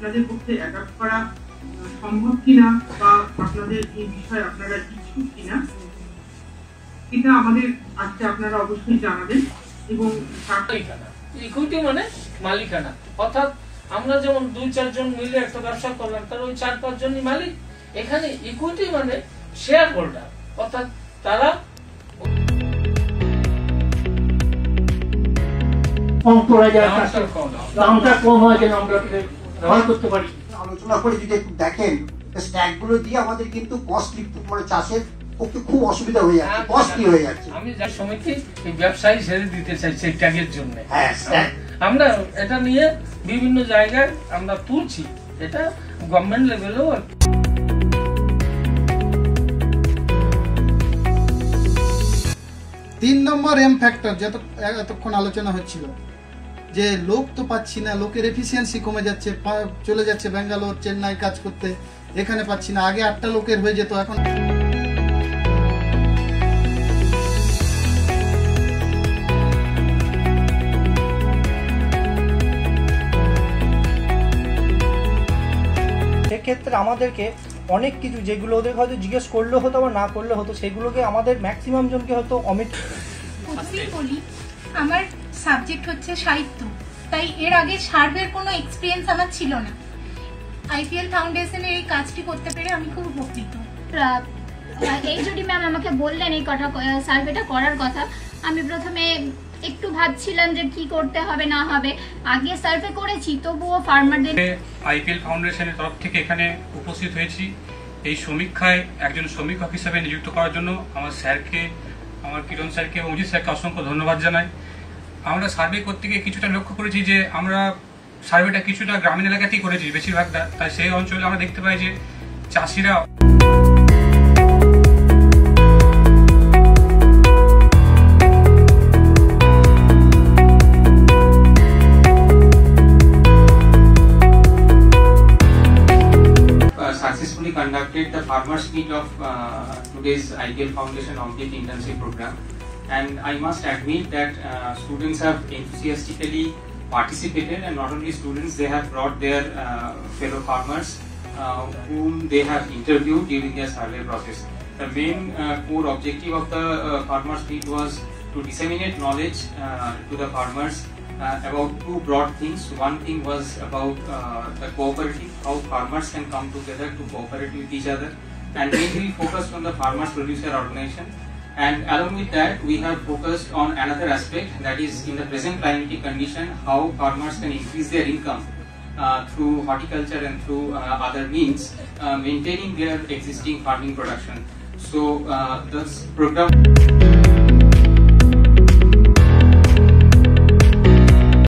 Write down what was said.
আপনাদের পক্ষে অ্যাডাপ্ট করা সম্ভব কিনা বা আপনাদের এই বিষয়ে আপনারা ইচ্ছুক কিনা এটা আমাদের আজকে আপনারা অবশ্যই জানাবেন। এবং ইকুইটি মানে মালিকানা, অর্থাৎ আমরা যেমন 2-4 জন মিলে একটা ব্যবসা করলাম, তার ওই 4-5 জনই মালিক। এখানে ইকুইটি মানে শেয়ার হোল্ডার, অর্থাৎ তারা আলোচনা করে যদি একটু দেখেন স্ট্যাক গুলো দিয়ে আমাদের কিন্তু কস্টলি মানে চাষের পক্ষে খুব অসুবিধা হয়ে যাচ্ছে, কস্টলি হয়ে যাচ্ছে। আমি যা সমিতি ব্যবসায়ী ছেড়ে দিতে চাইছি ট্যাগের জন্য। আমরা এটা নিয়ে বিভিন্ন জায়গায় আমরা তুলছি, এটা গভর্নমেন্ট লেভেলেও। 3 নম্বর এম ফ্যাক্টর এতক্ষণ আলোচনা হচ্ছিল যে লোক তো পাচ্ছি না, লোকের এফিসিয়েন্সি কমে যাচ্ছে, চলে যাচ্ছে ব্যাঙ্গালোর চেন্নাই কাজ করতে, এখানে পাচ্ছি না। আগে 8টা লোকের হয়ে যেত, এখন সেক্ষেত্রে আমাদেরকে অনেক কিছু যেগুলো ওদের হয়তো জিজ্ঞেস করলেও হতো বা না করলে হতো, সেগুলোকে আমাদের ম্যাক্সিমাম জনকে হয়তো বলি। আমার সাবজেক্ট হচ্ছে সাহিত্য, তাই এর আগে সার্ভের কোনো এক্সপিরিয়েন্স আমার ছিল না। আইপিএল ফাউন্ডেশনের এই কাজটি করতে পেরে আমি খুব উপকৃত। এইচওডি ম্যাম আমাকে বললেন এই কথা, সার্ভেটা করার কথা। আমি প্রথমে একটু ভাবছিলাম যে কি করতে হবে না হবে, আগে সার্ভে করেছি তবুও ফার্মারদের। আইপিএল ফাউন্ডেশনের তরফ থেকে এখানে উপস্থিত হয়েছি এই সমীক্ষায় একজন সমীক্ষক হিসেবে নিযুক্ত করার জন্য আমার স্যারকে, আমার কিরণ স্যারকে এবং অজিত স্যারকে অসংখ্য ধন্যবাদ জানাই। আমরা সার্ভে করতে গিয়ে কিছুটা লক্ষ্য করেছি যে আমরা সার্ভেটা কিছুটা গ্রামীণ এলাকাতেই করেছি বেশিরভাগটা, তাই সেই অঞ্চলে আমরা দেখতে পাই যে চাষিরা successfully conducted the farmers meet of today's IPL Foundation Omnit internship program, and I must admit that students have enthusiastically participated, and not only students, they have brought their fellow farmers whom they have interviewed during their survey process. The main core objective of the farmers meet was to disseminate knowledge to the farmers about 2 broad things. One thing was about the cooperative, how farmers can come together to cooperate with each other, and mainly focused on the farmers producer organization. And along with that, we have focused on another aspect, that is in the present climatic condition, how farmers can increase their income through horticulture and through other means, maintaining their existing farming production. So this program